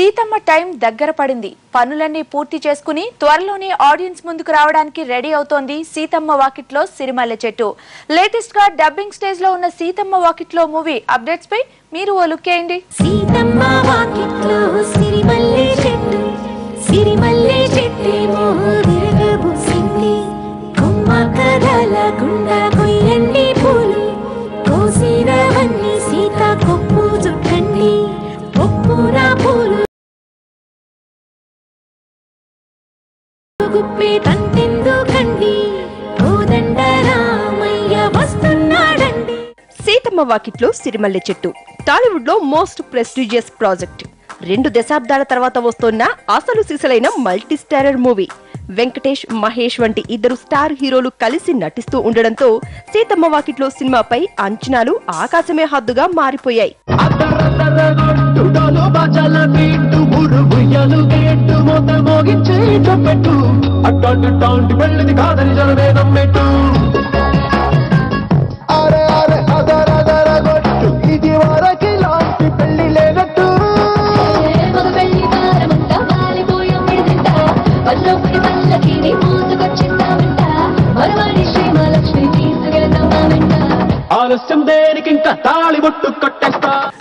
Seethamma time దగ్గర పడింది. పనులన్నీ పూర్తి చేసుకుని త్వరలోనే ఆడియన్స్ ముందుకు రావడానికి రెడీ అవుతోంది సీతమ్మ వాకిట్లో సిరిమల్లె చెట్టు. లేటెస్ట్ గా డబ్బింగ్ స్టేజ్ లో ఉన్న సీతమ్మ వాకిట్లో మూవీ అప్డేట్స్ పై మీరు ఓ లుక్ వేయండి. సీతమ్మ వాకిట్లో సిరిమల్లె చెట్టు, సిరిమల్లె చెట్టేమో విరగబూసింది. కొమ్మ కదల గుండా కొయ్యండి పూలు, కోసినవన్నీ సీత కొప్పు చుట్టండి. ఒప్పున పూలు గుప్పే తంతెందుకండి, కోదండ రామయ్య వస్తున్నాడండి. సీతమ్మ వాకిట్లో సిరిమల్లె చెట్టు టాలీవుడ్ లో మోస్ట్ ప్రెస్టీజియస్ ప్రాజెక్ట్. 2 దశాబ్దాల తర్వాత వస్తున్న అసలు సిసలైన multi starrer movie. Venkatesh, Mahesh వంటి ఇద్దరు స్టార్ హీరోలు కలిసి నటిస్తూ ఉండడంతో సీతమ్మ వాకిట్లో సినిమాపై అంచనాలు ఆకాశమే హద్దుగా మారిపోయాయి.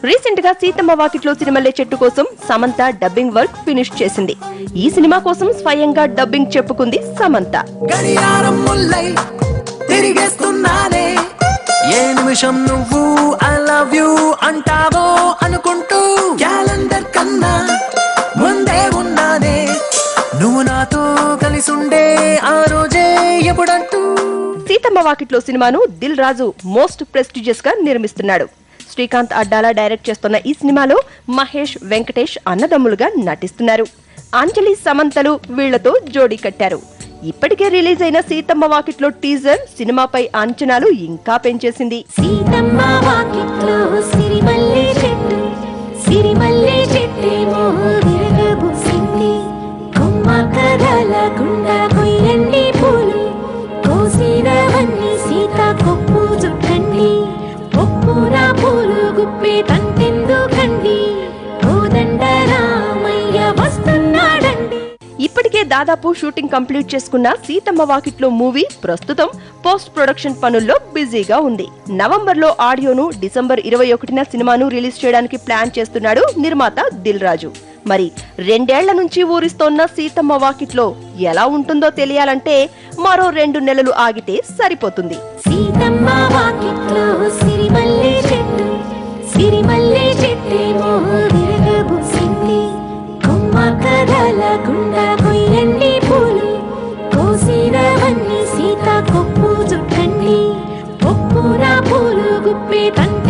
రీసెంట్ గా సీతమ్మ వాకిట్లో సిరిమల్లె చెట్టు కోసం సమంత డబ్బింగ్ వర్క్ ఫినిష్ చేసింది. ఈ సినిమా కోసం స్వయంగా డబ్బింగ్ చెప్పుకుంది సమంత. ఏ నిమిషం నువ్వు ఐ లవ్ యూ అంటావో అనుకుంటూ క్యాలెండర్ కన్నా ముందే ఉన్నానే, నువ్వు నాతో కలిసి ఉండే ఆ రోజే ఎప్పుడంటూ. సీతమ్మ వాకిట్లో సినిమాను దిల్ రాజు మోస్ట్ ప్రెస్టీజియస్ గా నిర్మిస్తున్నాడు. శ్రీకాంత్ అడ్డాల డైరెక్ట్ చేస్తున్న ఈ సినిమాలో మహేష్, వెంకటేష్ అన్నదమ్ములుగా నటిస్తున్నారు. అంజలి, సమంతలు వీళ్లతో జోడీ కట్టారు. ఇప్పటికే రిలీజ్ అయిన సీతమ్మ వాకిట్లో టీజర్ సినిమాపై అంచనాలు ఇంకా పెంచేసింది. సీతమ్మ వాకిట్లో సిరిమల్లె చెట్టు, సిరిమల్లె చెట్టేమో విరగబూసింది. కొమ్మ కదల గుండా కొయ్యండి పూలు, కోసినవన్నీ సీత కొప్పు చుట్టండి. ఒప్పున పూలు గుప్పే తంతెందుకండి, కోదండ రామయ్య వస్తున్నాడండి. ఇప్పటికే దాదాపు షూటింగ్ కంప్లీట్ చేసుకున్న సీతమ్మ వాకిట్లో మూవీ ప్రస్తుతం పోస్ట్ ప్రొడక్షన్ పనుల్లో బిజీగా ఉంది. నవంబర్ లో ఆడియోను, డిసెంబర్ 21న సినిమాను రిలీజ్ చేయడానికి ప్లాన్ చేస్తున్నాడు నిర్మాత దిల్ రాజు. మరి 2 ఏళ్ల నుంచి ఊరిస్తోన్న సీతమ్మ వాకిట్లో ఎలా ఉంటుందో తెలియాలంటే మరో 2 నెలలు ఆగితే సరిపోతుంది. సీతమ్మ వాకిట్లో సిరిమల్లె చెట్టు, సిరిమల్లె చెట్టేమో విరగబూసింది. కొమ్మ కదల గుండా కొయ్యండి పూలు, కోసినవన్నీ సీత కొప్పు చుట్టండి. ఒప్పున పూలు గుప్పే తంతెందుకండి.